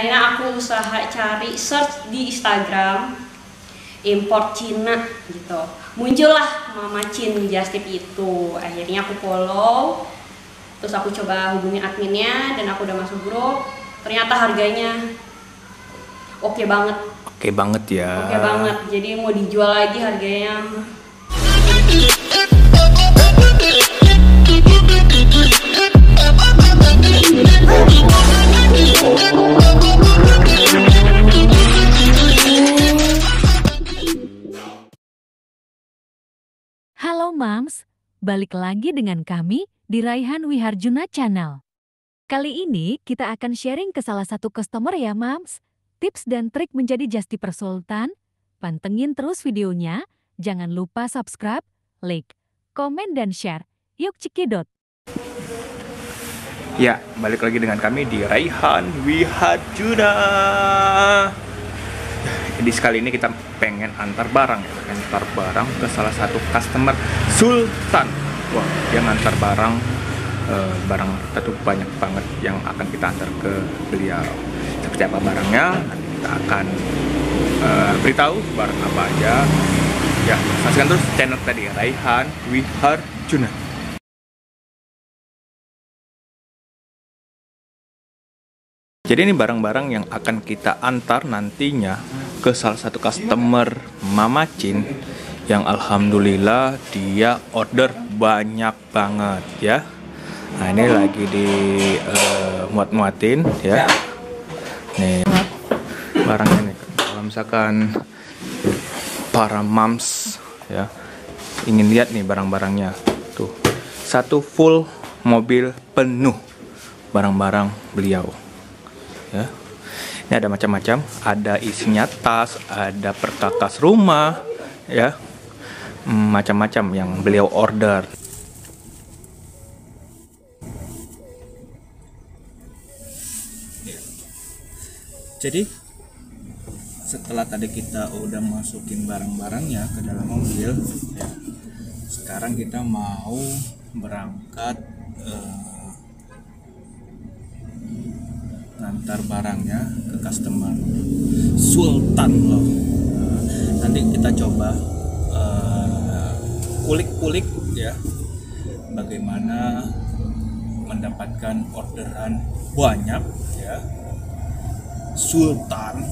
akhirnya aku usaha cari search di Instagram import Cina gitu, muncullah Mama Chin Just Tip itu. Akhirnya aku follow, terus aku coba hubungi adminnya dan aku udah masuk grup. Ternyata harganya oke banget. Oke banget ya. Oke banget, jadi mau dijual lagi harganya. Halo Mams, balik lagi dengan kami di Raihan Wiharjuna Channel. Kali ini kita akan sharing ke salah satu customer ya Mams. Tips dan trik menjadi just tipper Sultan. Pantengin terus videonya, jangan lupa subscribe, like, komen dan share. Yuk cekidot. Ya, balik lagi dengan kami di Raihan Wiharjuna. Jadi sekali ini kita pengen antar barang ya, antar barang ke salah satu customer Sultan. Wah, dia ngantar barang, barang kita tuh banyak banget yang akan kita antar ke beliau. Seperti apa barangnya, nanti kita akan beritahu barang apa aja. Ya, saksikan terus channel tadi Raihan Wiharjuna. Jadi ini barang-barang yang akan kita antar nantinya ke salah satu customer Mama Chin yang alhamdulillah dia order banyak banget ya. Nah ini lagi di muat-muatin ya. Nih barangnya nih. Kalau misalkan para moms ya ingin lihat nih barang-barangnya tuh, satu full mobil penuh barang-barang beliau. Ya. Ini ada macam-macam, ada isinya tas, ada perkakas rumah, ya, macam-macam yang beliau order. Jadi setelah tadi kita udah masukin barang-barangnya ke dalam mobil, ya, sekarang kita mau berangkat ngantar barangnya ke customer Sultan loh. Nanti kita coba kulik-kulik ya bagaimana mendapatkan orderan banyak ya Sultan.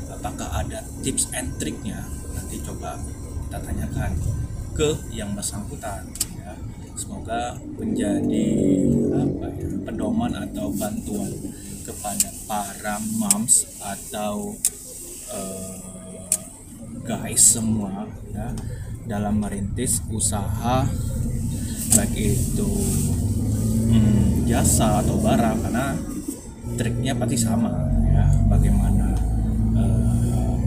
Apakah ada tips and triknya? Nanti coba kita tanyakan ke yang bersangkutan ya. Semoga menjadi pedoman atau bantuan kepada para moms atau guys semua ya dalam merintis usaha baik itu jasa atau barang, karena triknya pasti sama ya, bagaimana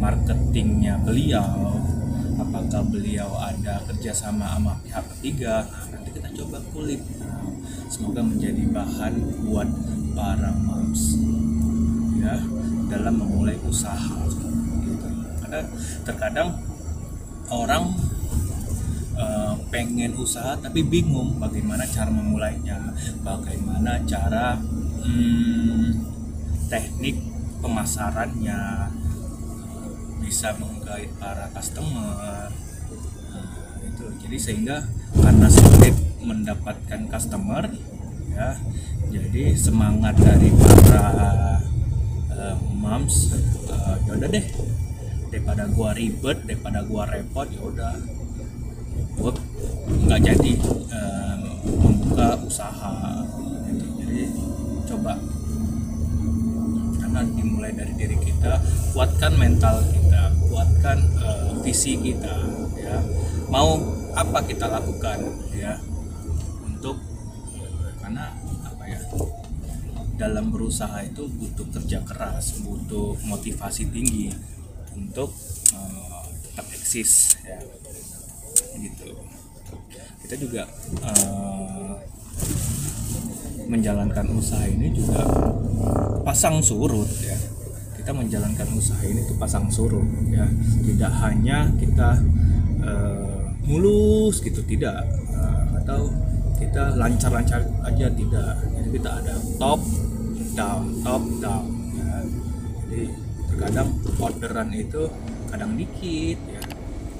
marketingnya beliau, apakah beliau ada kerjasama sama pihak ketiga. Nanti kita coba kulik. Semoga menjadi bahan buat para moms ya dalam memulai usaha gitu. Karena terkadang orang pengen usaha tapi bingung bagaimana cara memulainya, bagaimana cara teknik pemasarannya bisa menggait para customer. Itu jadi sehingga karena sulit mendapatkan customer ya, jadi semangat dari para moms yaudah deh, daripada gua ribet, daripada gua repot, yaudah gua nggak jadi membuka usaha gitu. Jadi coba, karena dimulai dari diri kita, kuatkan mental kita, kuatkan visi kita ya, mau apa kita lakukan ya untuk karena apa ya, dalam berusaha itu butuh kerja keras, butuh motivasi tinggi untuk tetap eksis ya gitu. Kita juga menjalankan usaha ini juga pasang surut ya. Kita menjalankan usaha ini tuh pasang surut ya, tidak hanya kita mulus gitu, tidak, atau kita lancar-lancar aja, tidak. Jadi kita ada top, top down ya. Jadi terkadang orderan itu kadang dikit ya,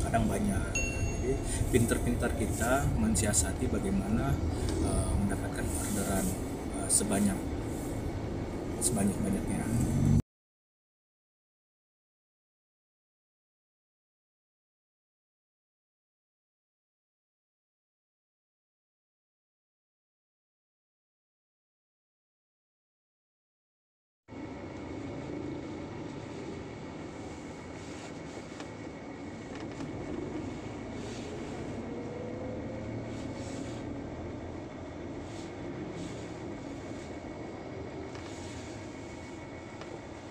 kadang banyak. Jadi pinter-pinter kita mensiasati bagaimana mendapatkan orderan sebanyak-banyaknya.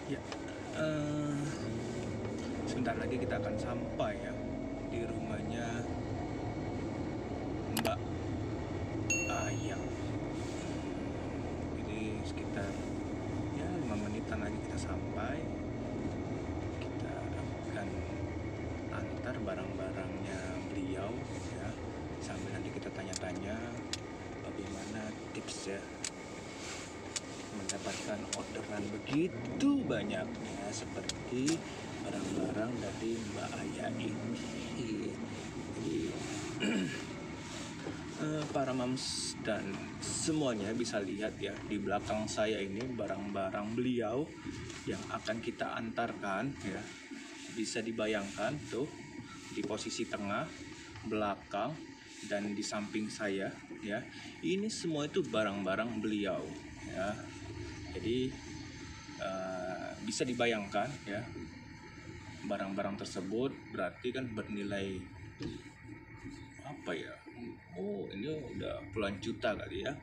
Ya, sebentar lagi kita akan sampai ya di rumahnya Mbak Ayang. Jadi sekitar ya 5 menitan lagi kita sampai. Kita akan antar barang-barangnya beliau ya, sambil nanti kita tanya-tanya bagaimana tips ya mendapatkan orderan begitu banyaknya seperti barang-barang dari Mbak Aya ini. Jadi para mams dan semuanya bisa lihat ya di belakang saya ini barang-barang beliau yang akan kita antarkan ya. Bisa dibayangkan tuh di posisi tengah, belakang, dan di samping saya ya. Ini semua itu barang-barang beliau ya. Jadi bisa dibayangkan ya, barang-barang tersebut berarti kan bernilai apa ya? Oh, ini udah puluhan juta kali ya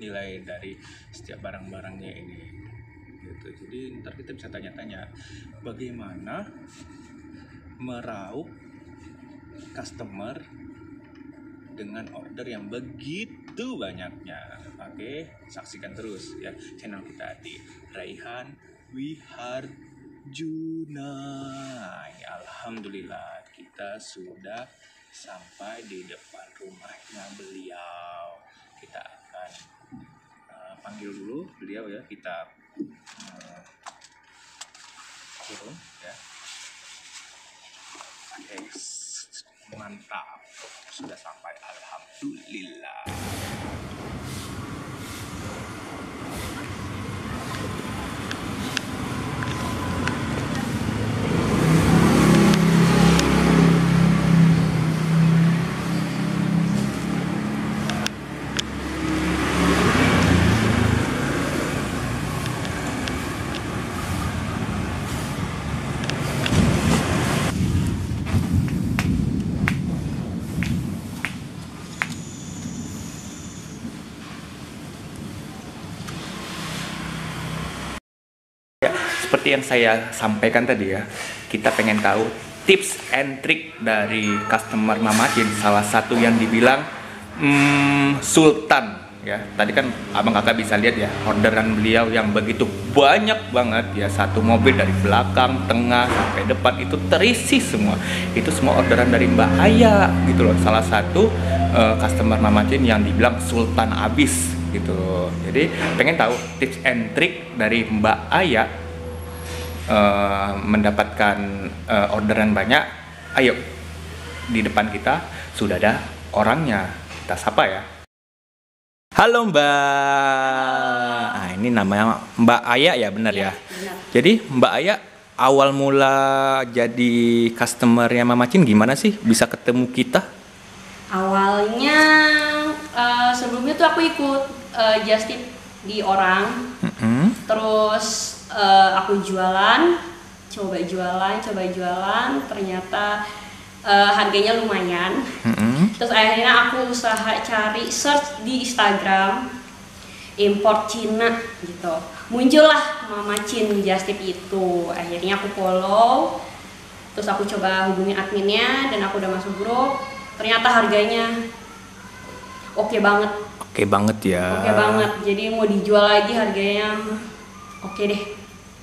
nilai dari setiap barang-barangnya ini. Gitu. Jadi ntar kita bisa tanya-tanya bagaimana meraup customer dengan order yang begitu banyaknya. Oke, saksikan terus ya channel kita di Raihan Wiharjuna. Ya, alhamdulillah kita sudah sampai di depan rumahnya beliau. Kita akan panggil dulu beliau ya, kita turun ya. Oke, mantap, sudah sampai, alhamdulillah. Seperti yang saya sampaikan tadi ya, kita pengen tahu tips and trick dari customer Mama Cin. Salah satu yang dibilang Sultan ya. Tadi kan abang kakak bisa lihat ya orderan beliau yang begitu banyak banget ya. Satu mobil dari belakang, tengah sampai depan itu terisi semua. Itu semua orderan dari Mbak Aya gitu loh. Salah satu customer Mama Cin yang dibilang Sultan abis gitu. Jadi pengen tahu tips and trick dari Mbak Aya mendapatkan orderan banyak. Ayo, di depan kita sudah ada orangnya, kita sapa ya. Halo Mbak. Nah, ini namanya Mbak Aya ya, benar ya? Benar. Jadi Mbak Aya awal mula jadi customernya Mama Cin gimana sih bisa ketemu kita? Awalnya sebelumnya tuh aku ikut just tip di orang. Terus aku coba jualan, ternyata harganya lumayan. Terus akhirnya aku usaha cari search di Instagram import Cina gitu. Muncullah Mama Cin just tip itu. Akhirnya aku follow. Terus aku coba hubungin adminnya dan aku udah masuk grup. Ternyata harganya oke banget. Oke banget ya. Oke banget. Jadi mau dijual lagi harganya oke deh.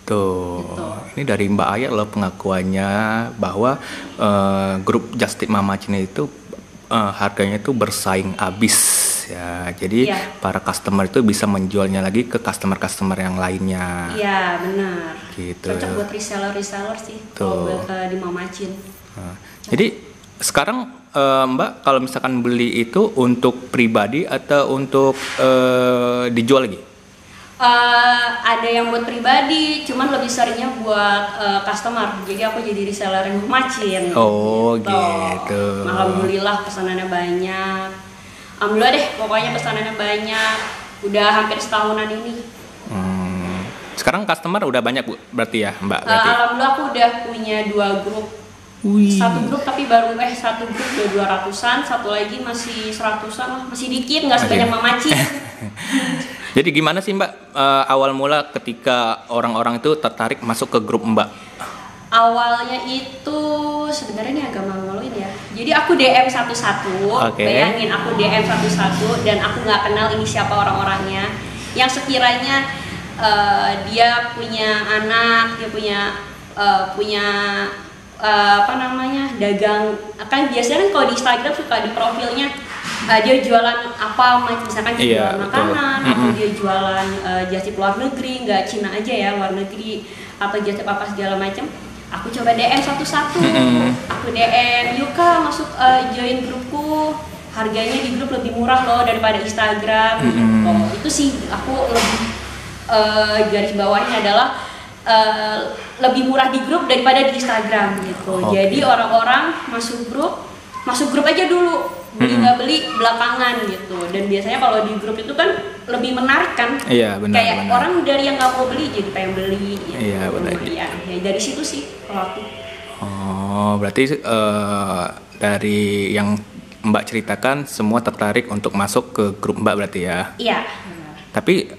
Tuh, gitu. Ini dari Mbak Aya loh pengakuannya bahwa grup Just Tip Mama Cin itu harganya itu bersaing abis ya. Jadi Iya. para customer itu bisa menjualnya lagi ke customer-customer yang lainnya. Iya, benar. Gitu. Cocok buat reseller sih Tuh. kalau buat di Mamacin. Nah, jadi sekarang Mbak kalau misalkan beli itu untuk pribadi atau untuk dijual lagi? Ada yang buat pribadi, cuman lebih seringnya buat customer. Jadi aku jadi reseller yang Mamacin. Oh, gitu. Alhamdulillah pesanannya banyak. Alhamdulillah deh, pokoknya pesanannya banyak. Udah hampir setahunan ini. Sekarang customer udah banyak Bu, berarti ya Mbak? Berarti. Alhamdulillah aku udah punya 2 grup. Satu grup tapi baru satu grup udah 200-an, satu lagi masih 100-an lah, masih dikit, nggak sebanyak Mamacin. Jadi gimana sih Mbak awal mula ketika orang-orang itu tertarik masuk ke grup Mbak? Awalnya itu sebenarnya ini agak malu-maluin ya. Jadi aku DM satu-satu, Oke. bayangin aku DM satu-satu dan aku nggak kenal ini siapa orang-orangnya. Yang sekiranya dia punya anak, dia punya apa namanya, dagang. Kan biasanya kan kalau di Instagram suka di profilnya dia jualan apa, misalkan dia Iya, jualan betul. makanan atau dia jualan jasa luar negeri, nggak Cina aja ya, luar negeri atau jasa apa segala macam. Aku coba DM satu-satu, aku DM, yuk Kak masuk join grupku, harganya di grup lebih murah loh daripada Instagram. Oh, itu sih aku lebih garis bawahnya adalah lebih murah di grup daripada di Instagram gitu. Oke. Jadi orang-orang masuk grup aja dulu, beli nggak beli belakangan gitu. Dan biasanya kalau di grup itu kan lebih menarik kan. Iya, benar, Kayak benar. orang dari yang nggak mau beli jadi pengen beli gitu. Iya, benar. Ya, dari situ sih kalau aku. Oh, berarti dari yang Mbak ceritakan semua tertarik untuk masuk ke grup Mbak berarti ya? Iya. Tapi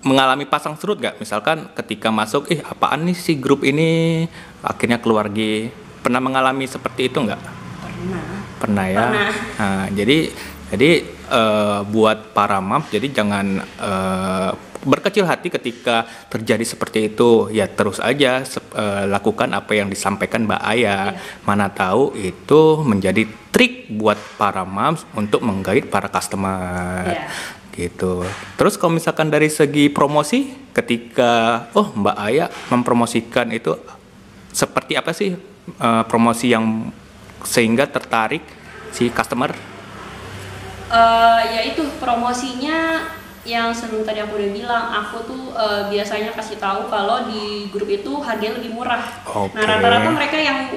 mengalami pasang surut nggak? Misalkan ketika masuk, apaan nih si grup ini, akhirnya keluar lagi. Pernah mengalami seperti itu nggak? Pernah ya. Pernah. Nah, jadi buat para mom, jadi jangan berkecil hati ketika terjadi seperti itu. Ya terus aja lakukan apa yang disampaikan Mbak Aya. Mana tahu itu menjadi trik buat para moms untuk menggait para customer. Iya. Gitu. Terus kalau misalkan dari segi promosi, ketika Mbak Aya mempromosikan itu seperti apa sih promosi yang sehingga tertarik si customer? Ya itu promosinya yang sebelum tadi aku udah bilang, aku tuh biasanya kasih tahu kalau di grup itu harganya lebih murah. Oke. Nah rata-rata mereka yang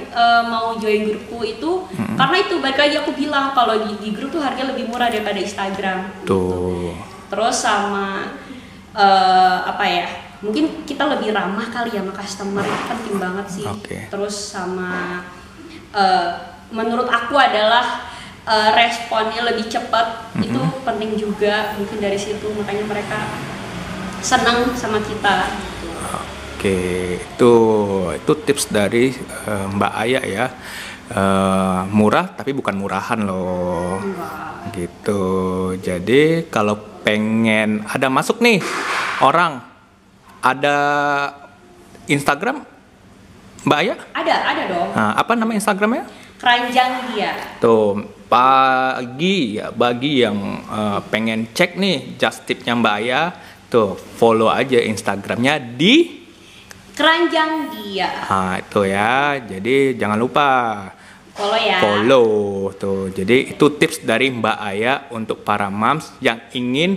mau join grupku itu karena itu balik lagi aku bilang kalau di grup tuh harganya lebih murah daripada Instagram. Tuh. Terus sama apa ya? Mungkin kita lebih ramah kali ya sama customer, itu penting banget sih. Oke. Terus sama menurut aku adalah responnya lebih cepat, itu penting juga, mungkin dari situ makanya mereka senang sama kita. Oke, itu tips dari Mbak Aya ya. Murah tapi bukan murahan loh. Enggak. Gitu. Jadi kalau pengen ada masuk nih orang, ada Instagram Mbak Aya? Ada dong. Nah, apa nama Instagramnya? Keranjang dia. Tuh, bagi yang pengen cek nih just tipnya Mbak Aya, tuh follow aja Instagramnya di Keranjang dia. Nah, itu ya. Jadi jangan lupa Follow ya. follow tuh. Jadi itu tips dari Mbak Aya untuk para moms yang ingin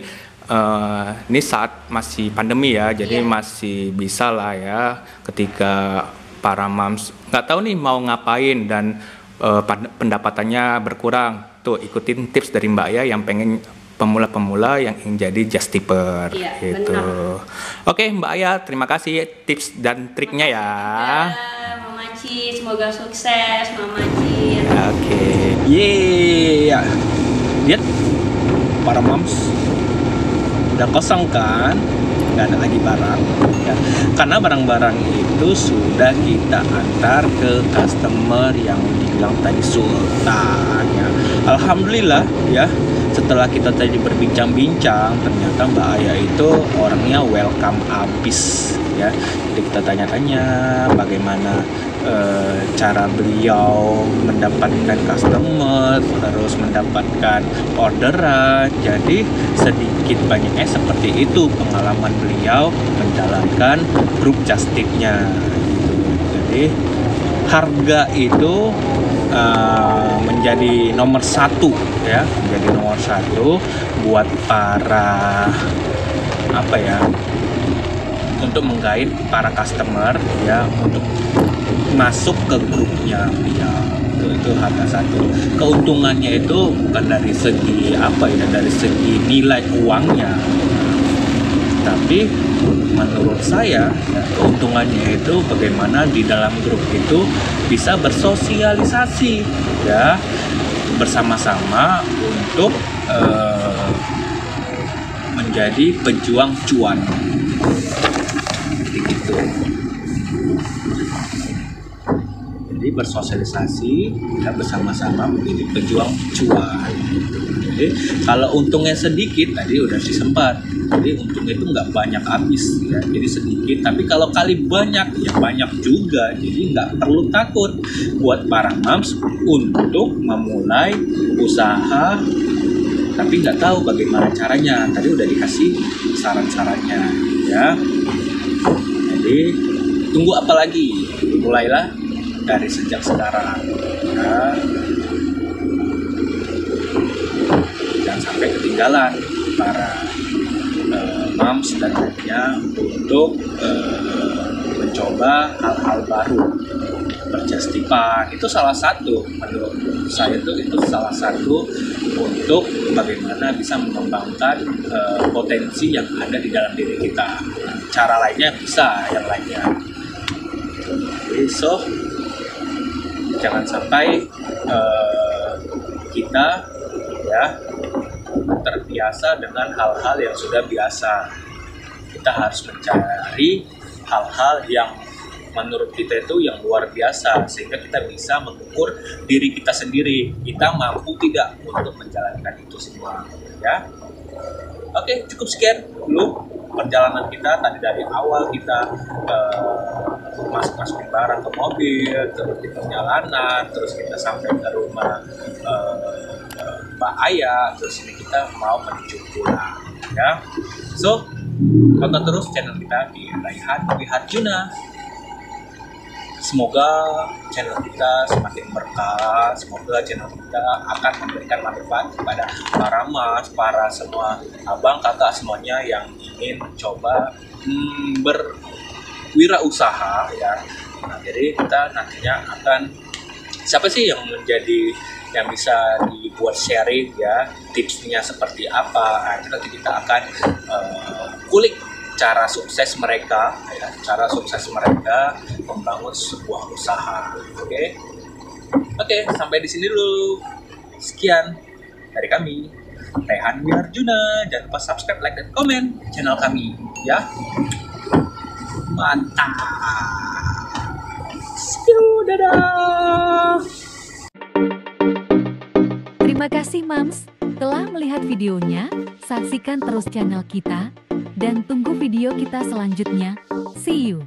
ini saat masih pandemi ya. Jadi Iya. masih bisa lah ya ketika para moms nggak tahu nih mau ngapain dan pendapatannya berkurang. Tuh ikutin tips dari Mbak Aya yang pengen pemula-pemula yang ingin jadi just tipper Iya, gitu. benar. Oke Mbak Aya, terima kasih tips dan triknya ya. Mama Ci, semoga sukses Mama Ci. Oke. Yeay, lihat para moms udah kosong kan, nggak ada lagi barang ya. Karena barang-barang itu sudah kita antar ke customer yang dibilang tadi sultan ya. Alhamdulillah ya, setelah kita tadi berbincang-bincang, ternyata Mbak Aya itu orangnya welcome abis ya. Jadi kita tanya-tanya bagaimana cara beliau mendapatkan customer, terus mendapatkan orderan. Jadi sedikit banyaknya seperti itu pengalaman beliau menjalankan grup just tip-nya gitu. Jadi harga itu menjadi nomor satu ya, menjadi nomor satu buat para untuk menggait para customer ya, untuk masuk ke grupnya ya. Itu harga satu. Keuntungannya itu bukan dari segi dari segi nilai uangnya, tapi menurut saya ya, keuntungannya itu bagaimana di dalam grup itu bisa bersosialisasi ya, bersama-sama untuk menjadi pejuang cuan gitu. Jadi bersosialisasi ya, bersama-sama menjadi pejuang cuan. Jadi kalau untungnya sedikit tadi udah disempat, jadi untungnya itu nggak banyak habis ya, jadi sedikit. Tapi kalau kali banyak ya banyak juga. Jadi nggak perlu takut buat para moms untuk memulai usaha tapi nggak tahu bagaimana caranya. Tadi udah dikasih saran-sarannya ya. Jadi tunggu apa lagi? Mulailah dari sejak sekarang ya. Jangan sampai ketinggalan para moms dan lainnya untuk mencoba hal-hal baru. Berjustipan itu salah satu, menurut saya itu salah satu untuk bagaimana bisa mengembangkan potensi yang ada di dalam diri kita. Cara lainnya bisa yang lainnya. Jadi jangan sampai kita ya terbiasa dengan hal-hal yang sudah biasa. Kita harus mencari hal-hal yang menurut kita itu yang luar biasa, sehingga kita bisa mengukur diri kita sendiri, kita mampu tidak untuk menjalankan itu semua ya. Oke, cukup sekian dulu perjalanan kita tadi dari awal kita masukin barang ke mobil, terus di perjalanan, terus kita sampai ke rumah Mbak Aya, terus ini kita mau menuju pulang ya. So tonton terus channel kita di Raihan Wiharjuna. Semoga channel kita semakin berkah, semoga channel kita akan memberikan manfaat kepada para mas, para semua abang, kakak semuanya yang ingin mencoba berwirausaha ya. Nah, jadi kita nantinya akan siapa sih yang bisa dibuat sharing ya, tipsnya seperti apa. Nah, itu nanti kita akan kulik cara sukses mereka ya, cara sukses mereka membangun sebuah usaha. Oke, sampai di sini dulu. Sekian dari kami, Raihan Wiharjuna. Jangan lupa subscribe, like, dan komen channel kami ya. Mantap. See you, dadah. Terima kasih Mams telah melihat videonya. Saksikan terus channel kita dan tunggu video kita selanjutnya. See you.